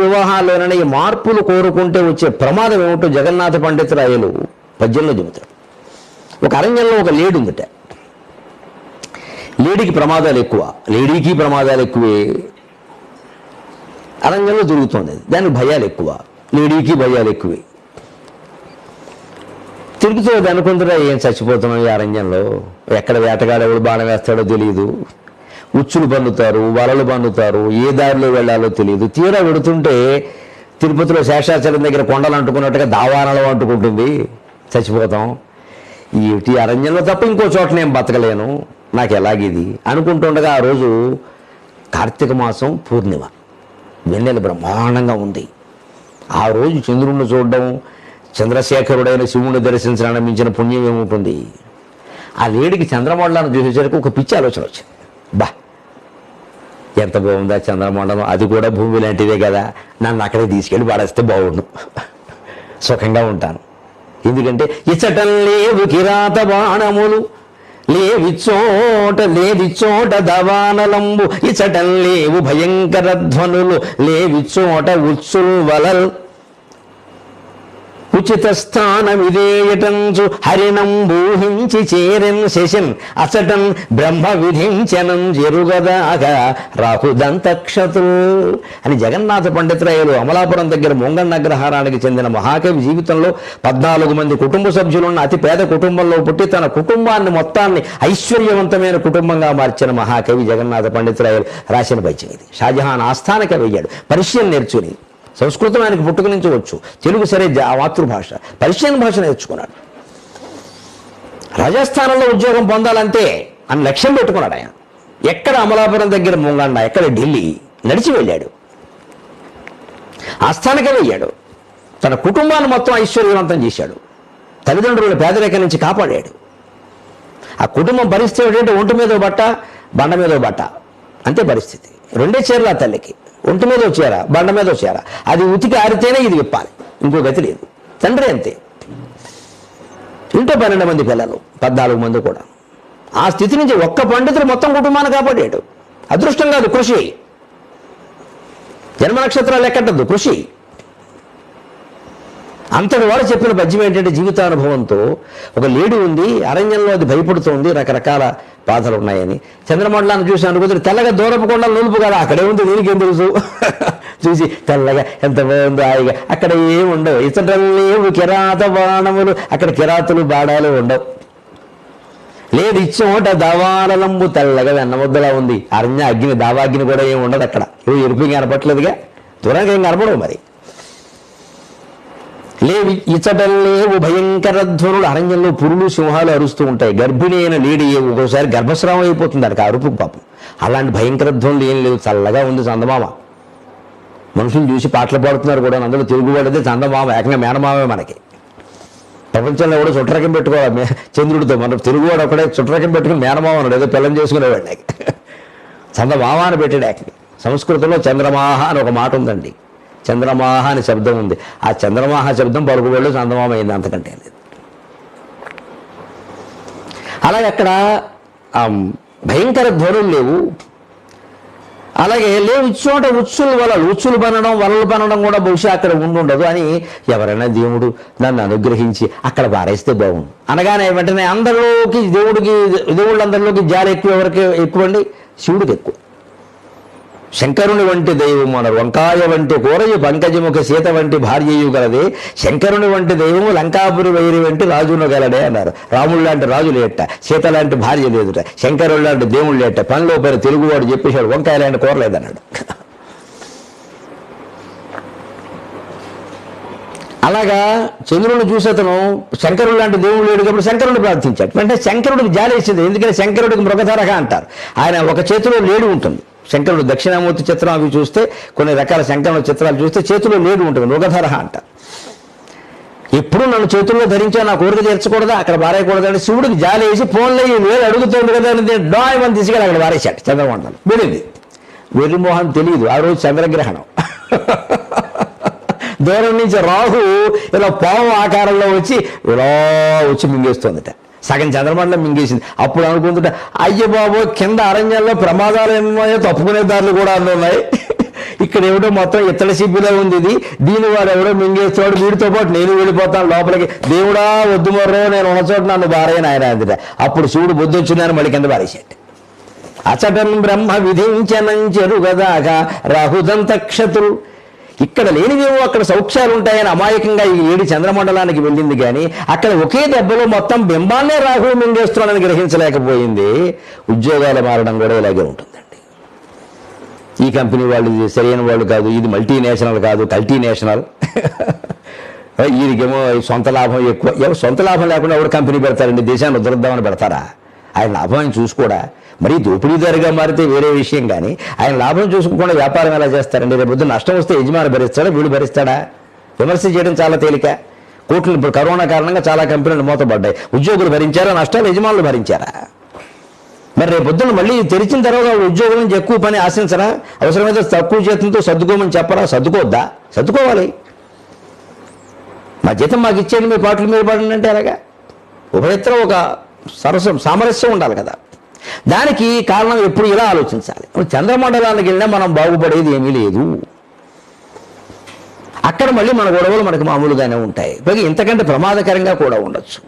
వివాహాల్లోనైనా ఈ మార్పులు కోరుకుంటే వచ్చే ప్రమాదం ఏమిటో జగన్నాథ పండితురాయలు పద్యంలో చెబుతాడు. ఒక అరణ్యంలో ఒక లేడీ ఉందట. లేడీకి ప్రమాదాలు ఎక్కువ, లేడీకి ప్రమాదాలు ఎక్కువే. అరణ్యంలో తిరుగుతుంది, దానికి భయాలు ఎక్కువ, లేడీకి భయాలు ఎక్కువే. తిరుగుతుంది అనుకుంటున్నా, ఏం చచ్చిపోతున్నాం ఈ అరణ్యంలో, ఎక్కడ వేటగాడెవడు బాణం వేస్తాడో తెలియదు, ఉచ్చులు పన్నుతారు, వలలు పన్నుతారు, ఏ దారిలో వెళ్ళాలో తెలియదు. తీరా పెడుతుంటే తిరుపతిలో శేషాచలం దగ్గర కొండలు అంటుకున్నట్టుగా దావానలం అంటుకుంటుంది, చచ్చిపోతాం. ఈ అరణ్యంలో తప్ప ఇంకో చోట నేను బతకలేను, నాకు ఎలాగిది అనుకుంటుండగా ఆ రోజు కార్తీక మాసం పూర్ణిమ, వెన్నెల బ్రహ్మాండంగా ఉంది. ఆ రోజు చంద్రుడిని చూడడం, చంద్రశేఖరుడైన శివుణ్ణి దర్శించడానికి మించిన పుణ్యం ఏముంటుంది. ఆ లేడికి చంద్రమండలాన్ని చూసేసరికి ఒక పిచ్చి ఆలోచన వచ్చింది. బా, ఎంత బాగుందా చంద్రమండలం, అది కూడా భూమి లాంటిదే కదా, నన్ను అక్కడే తీసుకెళ్ళి పడేస్తే బాగుండు, సుఖంగా ఉంటాను. ఎందుకంటే ఇచ్చటం లేవు కిరాత బాణములు, లేవిచ్చోట దవానలంబు, ఇచ్చటం లేవు భయంకర ధ్వనులు, లేవిచ్చోట ఉత్సుల్ వలల్, ఉచిత స్థానమిదేయటంచు హరినంబూహించి చేరెన్ శశన్, అచటన్ బ్రహ్మ విధించనం జరుగదాగా రాహుదంతక్షతుల్ అని జగన్నాథ పండితురాయలు అమలాపురం దగ్గర మొంగన్న అగ్రహారానికి చెందిన మహాకవి జీవితంలో 14 మంది కుటుంబ సభ్యులున్న అతి పేద కుటుంబంలో పుట్టి తన కుటుంబాన్ని మొత్తాన్ని ఐశ్వర్యవంతమైన కుటుంబంగా మార్చిన మహాకవి జగన్నాథ పండితురాయలు రాసిన పద్యం ఇది. షాజహాన్ ఆస్థానకి వెయ్యాడు, పర్షియన్ నేర్చుని, సంస్కృతం ఆయనకు పుట్టుక నుంచి వచ్చు, తెలుగు సరే మాతృభాష, పర్షియన్ భాష నేర్చుకున్నాడు. రాజస్థానంలో ఉద్యోగం పొందాలంటే అని లక్ష్యం పెట్టుకున్నాడు ఆయన. ఎక్కడ అమలాపురం దగ్గర ముంగండ, ఎక్కడ ఢిల్లీ, నడిచి వెళ్ళాడు, ఆస్థానకే వెళ్ళాడు. తన కుటుంబాన్ని మొత్తం ఐశ్వర్యవంతం చేశాడు, తల్లిదండ్రుల పేదరికం నుంచి కాపాడాడు. ఆ కుటుంబం పరిస్థితి ఏంటంటే ఒంటి మీదో బట్ట, బండ మీదో బట్ట, అంతే పరిస్థితి. రెండే చీరలు ఆ తల్లికి, ఒంటి మీద వచ్చారా, బండ మీద వచ్చారా, అది ఉతికి ఆరితేనే ఇది విప్పాలి, ఇంకో గతి లేదు. తండ్రి అంతే. ఇంట్లో 12 మంది పిల్లలు, 14 మంది కూడా. ఆ స్థితి నుంచి ఒక్క పండితుడు మొత్తం కుటుంబాన్ని కాపాడాడు. అదృష్టం కాదు, కృషి. జన్మ నక్షత్రాలు ఎక్కట్టద్దు, కృషి. అంతటి వాడు చెప్పిన పద్యం ఏంటంటే, జీవితానుభవంతో ఒక లేడీ ఉంది, అరణ్యంలో అది భయపడుతోంది, రకరకాల బాధలు ఉన్నాయని. చంద్రమండలాన్ని చూసి అనుకుంటే తెల్లగా దూరపు కొండలు నులుపు కదా, అక్కడే ఉంది, దీనికి ఏం తెలుసు, చూసి తెల్లగా ఎంత బాగుందో హాయిగా, అక్కడ ఏమి ఉండవు, ఇతరులేవు కిరాత బాణములు, అక్కడ కిరాతులు బాణాలు ఉండవు. లేదు ఇచ్చోట దవానలంబు, తెల్లగా వెన్నముద్దలా ఉంది. అరణ్య అగ్ని, దావాగ్ని కూడా ఏమి ఉండదు అక్కడ, ఏమి ఎరుపు కనపట్లేదుగా, దూరంగా ఏం కనపడవు. మరి లేవి ఇచ్చటం లేవు భయంకర ధ్వనులు, అరణ్యంలో పురులు సింహాలు అరుస్తూ ఉంటాయి. గర్భిణి అయిన లేడీ ఒక్కోసారి గర్భస్రావం అయిపోతుంది అక్కడ అరుపు పాపం. అలాంటి భయంకర ధ్వనులు ఏం లేవు, చల్లగా ఉంది చందమామ. మనుషులు చూసి పాటలు పాడుతున్నారు కూడా, అందులో తెలుగు వాడితే చందమామ, ఏకంగా మేనమామే మనకి. ప్రపంచంలో కూడా చుట్టరకం పెట్టుకోవాలి చంద్రుడితో, మన తెలుగువాడు ఒకడే చుట్టరకం పెట్టుకుని మేనమామ అన్నాడు, ఏదో పిల్లని చేసుకునేవాడు. చందమామ అని పెట్టాడు ఏకంగా. సంస్కృతంలో చంద్రమాహ అని ఒక మాట ఉందండి, చంద్రమాహ అనే శబ్దం ఉంది. ఆ చంద్రమాహ శబ్దం పలుకుబడిలో చందమామ అయింది, అంతకంటే లేదు. అలాగే అక్కడ భయంకర ధ్వనులు లేవు. అలాగే లేవు ఇచ్చోట ఉచ్చులు వలలు, ఉచ్చులు పనడం, వలలు పనడం కూడా బహుశా అక్కడ ఉండదు అని ఎవరైనా దేవుడు నన్ను అనుగ్రహించి అక్కడ పారేస్తే బాగుండు అనగానే వెంటనే అందరిలోకి దేవుళ్ళందరిలోకి జాలి ఎవరికి ఎక్కువండి, శివుడికి ఎక్కువ. శంకరుని వంటి దైవము అన్నారు, వంకాయ వంటి కూరయు పంకజముఖ సీత వంటి భార్యయు గలదే, శంకరుని వంటి దైవము లంకాపురి వైరి వంటి రాజును గలడే అన్నారు. రాముడు లాంటి రాజు లేట, సీత లాంటి భార్య లేదుట, శంకరుడు లాంటి దేవుడు లేట, పనిలో పని తెలుగువాడు చెప్పేశాడు, వంకాయ లాంటి కూర లేదన్నాడు. అలాగా చంద్రుడిని చూసి అతను శంకరుడు లాంటి దేవుడు లేడు కాబట్టి శంకరుడిని ప్రార్థించాడు. వెంటనే శంకరుడికి జాలేసింది, ఎందుకంటే శంకరుడికి మృగధరగా అంటారు. ఆయన ఒక చేతిలో లేడు ఉంటుంది. శంకరుడు దక్షిణామూర్తి చిత్రం అవి చూస్తే, కొన్ని రకాల శంకరుల చిత్రాలు చూస్తే చేతిలో లేడు ఉంటుంది, మృగధర అంట. ఎప్పుడు నన్ను చేతుల్లో ధరించా, నా కోరిక తీర్చకూడదా, అక్కడ పారేయకూడదని శివుడికి జాలి వేసి ఫోన్లో ఈ వేలు అడుగుతుంది కదా అని డాయమని తీసుకెళ్ళి అక్కడ పారేశాడు. చంద్రమండలం వెళ్ళింది. వెర్రిమోహన్ తెలియదు, ఆ రోజు చంద్రగ్రహణం. దూరం నుంచి రాహు ఇలా పాము ఆకారంలో వచ్చి ఇలా వచ్చి మింగేస్తుందట. సగం చంద్రమండలం మింగేసింది. అప్పుడు అనుకుంటుంటే అయ్య బాబు, కింద అరణ్యంలో ప్రమాదాలు ఏమో, తప్పుకునే దారులు కూడా అన్నీ ఉన్నాయి, ఇక్కడ ఏమిటో మొత్తం ఇత్తడి సిబ్బిలో ఉంది ఇది, దీని వాడు ఎవడో మింగేస్తాడు, వీడితో పాటు నేను వెళ్ళిపోతాను లోపలికి, దేవుడా వద్దు మర్రో నేను ఉన్న చోట నన్ను భార్యని ఆయన అందిట. అప్పుడు శివుడు బుద్ధి వచ్చిందని మళ్ళీ కింద పారేసాడు. అచటం బ్రహ్మ విధించనంచెరుగదాగా రాహుదంతక్షతులు. ఇక్కడ లేనివేమో అక్కడ సౌఖ్యాలు ఉంటాయని అమాయకంగా ఈ 7 చంద్రమండలానికి వెళ్ళింది, కానీ అక్కడ ఒకే దెబ్బలో మొత్తం బింబాన్నే రాహువు మింగేస్తున్నాడని గ్రహించలేకపోయింది. ఉద్యోగాలు మారడం కూడా ఇలాగే ఉంటుందండి. ఈ కంపెనీ వాళ్ళు ఇది సరైన వాళ్ళు కాదు, ఇది మల్టీనేషనల్ కాదు, కల్టీనేషనల్. వీరికేమో సొంత లాభం ఎక్కువ. ఎవరు సొంత లాభం లేకుండా ఎవరు కంపెనీ పెడతారండి? దేశాన్ని ఉద్ధరిద్దామని పెడతారా? ఆయన లాభం ఆయన చూసుకోడా? మరీ దోపిడీదారుగా మారితే వేరే విషయం, కానీ ఆయన లాభం చూసుకోకుండా వ్యాపారం ఎలా చేస్తారండి? రేపు పొద్దున్న నష్టం వస్తే యజమాని భరిస్తాడా, వీడు భరిస్తాడా? విమర్శ చేయడం చాలా తేలిక. కోట్లు ఇప్పుడు కరోనా కారణంగా చాలా కంపెనీలు మూతపడ్డాయి. ఉద్యోగులు భరించారా నష్టాలు? యజమానులు భరించారా? మరి రేపు పొద్దున్న మళ్ళీ తెరిచిన తర్వాత ఉద్యోగుల నుంచి ఎక్కువ పని ఆశించరా? అవసరమైతే తక్కువ జీతంతో సర్దుకోమని చెప్పరా? సర్దుకోవద్దా? సర్దుకోవాలి. మా జీతం మాకు ఇచ్చేయండి, మీ పాటలు మీరు పాడండి అంటే అలాగా ఉభయత్రం ఒక సామరస్యం ఉండాలి కదా. దానికి కారణం ఎప్పుడు ఇలా ఆలోచించాలి. చంద్రమండలానికి వెళ్ళినా మనం బాగుపడేది ఏమీ లేదు. అక్కడ మళ్ళీ మన గొడవలు మనకు మామూలుగానే ఉంటాయి, ఇంతకంటే ప్రమాదకరంగా కూడా ఉండొచ్చు.